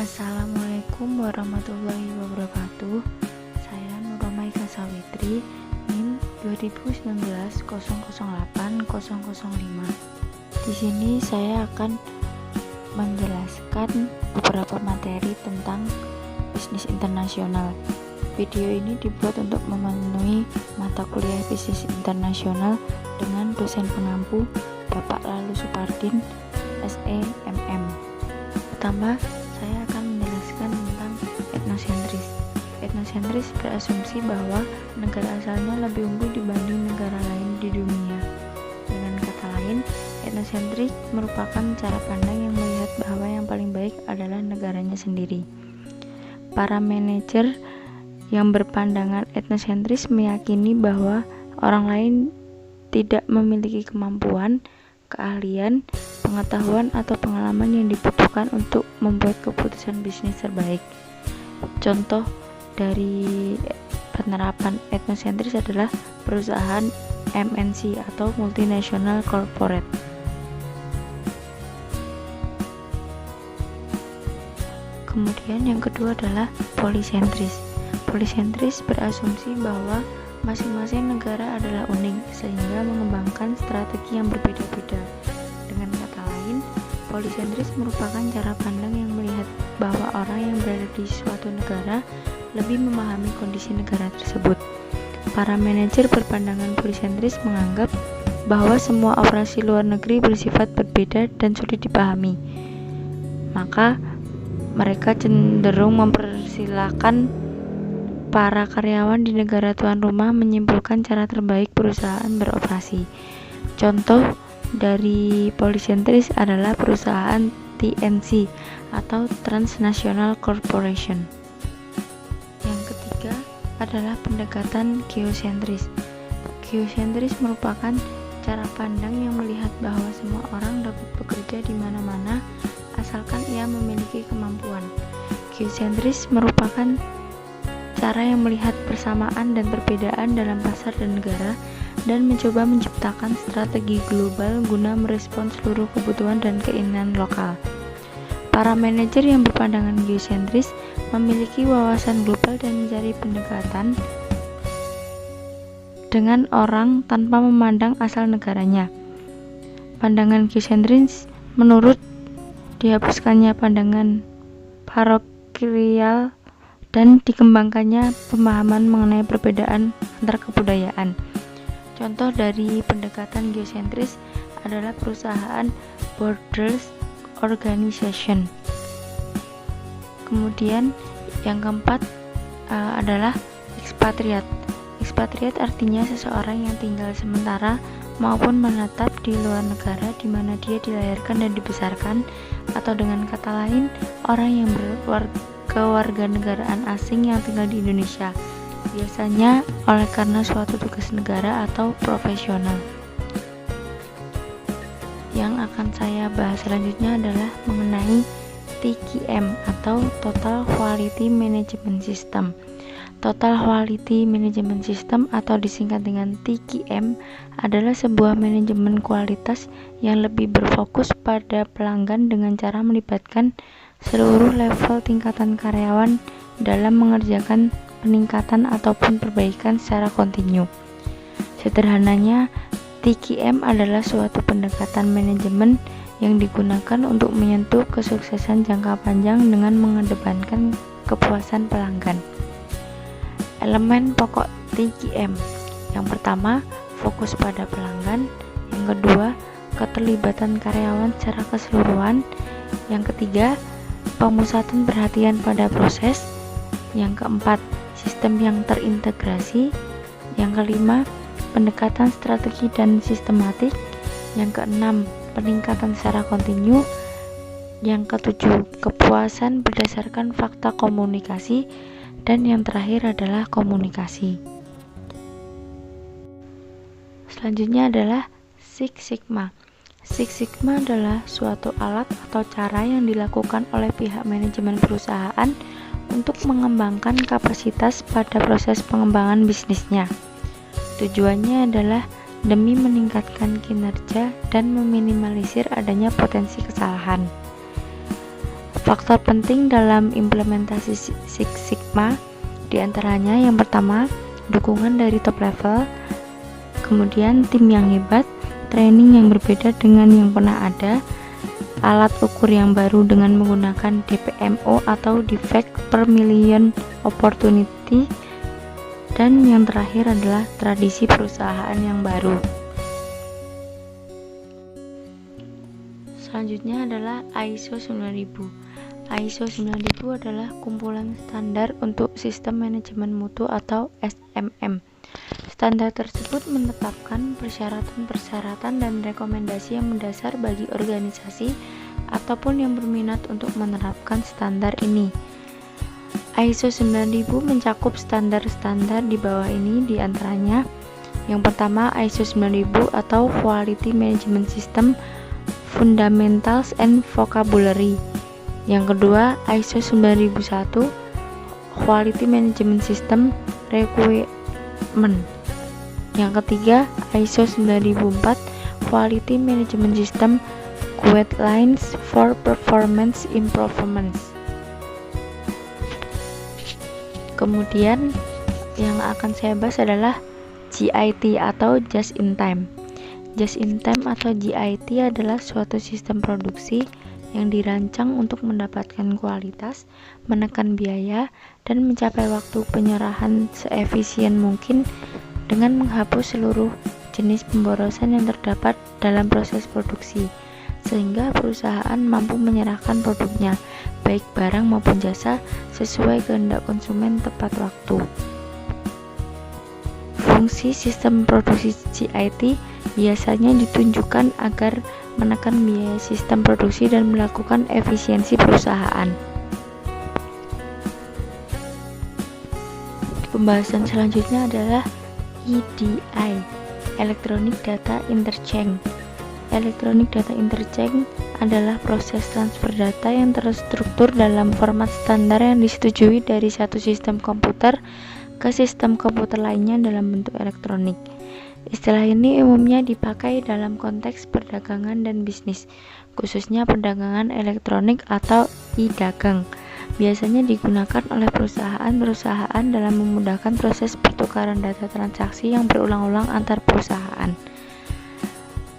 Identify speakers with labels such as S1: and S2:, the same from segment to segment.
S1: Assalamualaikum warahmatullahi wabarakatuh. Saya Nuramaika Sawitri, NIM 2019-008-005. Di sini saya akan menjelaskan beberapa materi tentang bisnis internasional. Video ini dibuat untuk memenuhi mata kuliah bisnis internasional dengan dosen pengampu Bapak Lalu Supardin, SE MM. Pertama, saya akan menjelaskan tentang etnosentris. Etnosentris berasumsi bahwa negara asalnya lebih unggul dibanding negara lain di dunia. Dengan kata lain, etnosentris merupakan cara pandang yang melihat bahwa yang paling baik adalah negaranya sendiri. Para manajer yang berpandangan etnosentris meyakini bahwa orang lain tidak memiliki kemampuan, keahlian, pengetahuan atau pengalaman yang dibutuhkan untuk membuat keputusan bisnis terbaik. Contoh dari penerapan etnosentris adalah perusahaan MNC atau multinational corporate. Kemudian yang kedua adalah polisentris. Polisentris berasumsi bahwa masing-masing negara adalah unik sehingga mengembangkan strategi yang berbeda-beda. Dengan kata lain, polisentris merupakan cara pandang yang melihat bahwa orang yang berada di suatu negara lebih memahami kondisi negara tersebut. Para manajer berpandangan polisentris menganggap bahwa semua operasi luar negeri bersifat berbeda dan sulit dipahami. Maka mereka cenderung mempersilahkan para karyawan di negara tuan rumah menyimpulkan cara terbaik perusahaan beroperasi. Contoh dari polisentris adalah perusahaan TNC atau Transnational Corporation. Yang ketiga adalah pendekatan geosentris. Geosentris merupakan cara pandang yang melihat bahwa semua orang dapat bekerja di mana-mana asalkan ia memiliki kemampuan. Geosentris merupakan cara yang melihat persamaan dan perbedaan dalam pasar dan negara dan mencoba menciptakan strategi global guna merespon seluruh kebutuhan dan keinginan lokal. Para manajer yang berpandangan geosentris memiliki wawasan global dan mencari pendekatan dengan orang tanpa memandang asal negaranya. Pandangan geosentris menurut dihapuskannya pandangan parokial dan dikembangkannya pemahaman mengenai perbedaan antar kebudayaan. Contoh dari pendekatan geosentris adalah perusahaan Borders Organization. Kemudian yang keempat adalah ekspatriat. Ekspatriat artinya seseorang yang tinggal sementara maupun menetap di luar negara di mana dia dilahirkan dan dibesarkan, atau dengan kata lain, orang yang kewarganegaraan asing yang tinggal di Indonesia, biasanya oleh karena suatu tugas negara atau profesional. Yang akan saya bahas selanjutnya adalah mengenai TQM atau Total Quality Management System. Total Quality Management System atau disingkat dengan TQM adalah sebuah manajemen kualitas yang lebih berfokus pada pelanggan dengan cara melibatkan seluruh level tingkatan karyawan dalam mengerjakan peningkatan ataupun perbaikan secara kontinu. Sederhananya, TQM adalah suatu pendekatan manajemen yang digunakan untuk menyentuh kesuksesan jangka panjang dengan mengedepankan kepuasan pelanggan. Elemen pokok TQM: yang pertama, fokus pada pelanggan; yang kedua, keterlibatan karyawan secara keseluruhan; yang ketiga, pemusatan perhatian pada proses; yang keempat, sistem yang terintegrasi; yang kelima, pendekatan strategi dan sistematik; yang keenam, peningkatan secara kontinu; yang ketujuh, kepuasan berdasarkan fakta komunikasi; dan yang terakhir adalah komunikasi. Selanjutnya adalah Six Sigma. Six Sigma adalah suatu alat atau cara yang dilakukan oleh pihak manajemen perusahaan untuk mengembangkan kapasitas pada proses pengembangan bisnisnya. Tujuannya adalah demi meningkatkan kinerja dan meminimalisir adanya potensi kesalahan. Faktor penting dalam implementasi Six Sigma diantaranya yang pertama, dukungan dari top level, kemudian tim yang hebat, training yang berbeda dengan yang pernah ada, alat ukur yang baru dengan menggunakan DPMO atau Defect per Million Opportunity, dan yang terakhir adalah tradisi perusahaan yang baru. Selanjutnya adalah ISO 9000. ISO 9000 adalah kumpulan standar untuk sistem manajemen mutu atau SMM. Standar tersebut menetapkan persyaratan-persyaratan dan rekomendasi yang mendasar bagi organisasi ataupun yang berminat untuk menerapkan standar ini. ISO 9000 mencakup standar-standar di bawah ini diantaranya. Yang pertama, ISO 9000 atau Quality Management System Fundamentals and Vocabulary. Yang kedua, ISO 9001 Quality Management System Requirement. Yang ketiga, ISO 9004 Quality Management System Guidelines for Performance Improvements. Kemudian yang akan saya bahas adalah JIT atau Just in Time. Just in Time atau JIT adalah suatu sistem produksi yang dirancang untuk mendapatkan kualitas, menekan biaya, dan mencapai waktu penyerahan seefisien mungkin dengan menghapus seluruh jenis pemborosan yang terdapat dalam proses produksi, sehingga perusahaan mampu menyerahkan produknya, baik barang maupun jasa, sesuai kehendak konsumen tepat waktu. Fungsi sistem produksi JIT biasanya ditunjukkan agar menekan biaya sistem produksi dan melakukan efisiensi perusahaan. Pembahasan selanjutnya adalah EDI, Electronic Data Interchange. Electronic Data Interchange adalah proses transfer data yang terstruktur dalam format standar yang disetujui dari satu sistem komputer ke sistem komputer lainnya dalam bentuk elektronik. Istilah ini umumnya dipakai dalam konteks perdagangan dan bisnis, khususnya perdagangan elektronik atau e-dagang. Biasanya digunakan oleh perusahaan-perusahaan dalam memudahkan proses pertukaran data transaksi yang berulang-ulang antar perusahaan.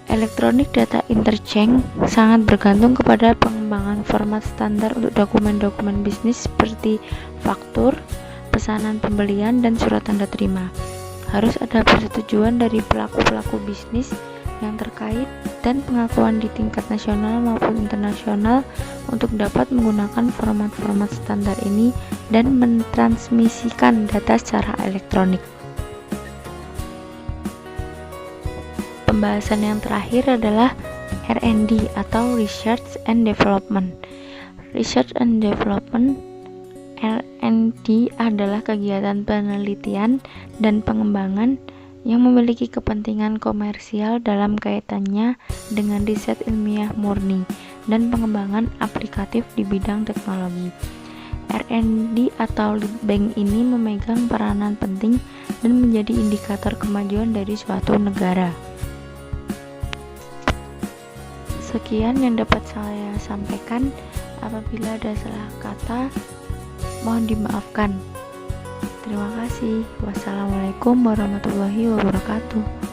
S1: Electronic Data Interchange sangat bergantung kepada pengembangan format standar untuk dokumen-dokumen bisnis seperti faktur, pesanan pembelian, dan surat tanda terima. Harus ada persetujuan dari pelaku-pelaku bisnis yang terkait dan pengakuan di tingkat nasional maupun internasional untuk dapat menggunakan format-format standar ini dan mentransmisikan data secara elektronik. Pembahasan yang terakhir adalah R&D atau Research and Development. Research and Development R&D adalah kegiatan penelitian dan pengembangan yang memiliki kepentingan komersial dalam kaitannya dengan riset ilmiah murni dan pengembangan aplikatif di bidang teknologi. R&D atau lead bank ini memegang peranan penting dan menjadi indikator kemajuan dari suatu negara. Sekian yang dapat saya sampaikan. Apabila ada salah kata, mohon dimaafkan. Terima kasih. Wassalamualaikum warahmatullahi wabarakatuh.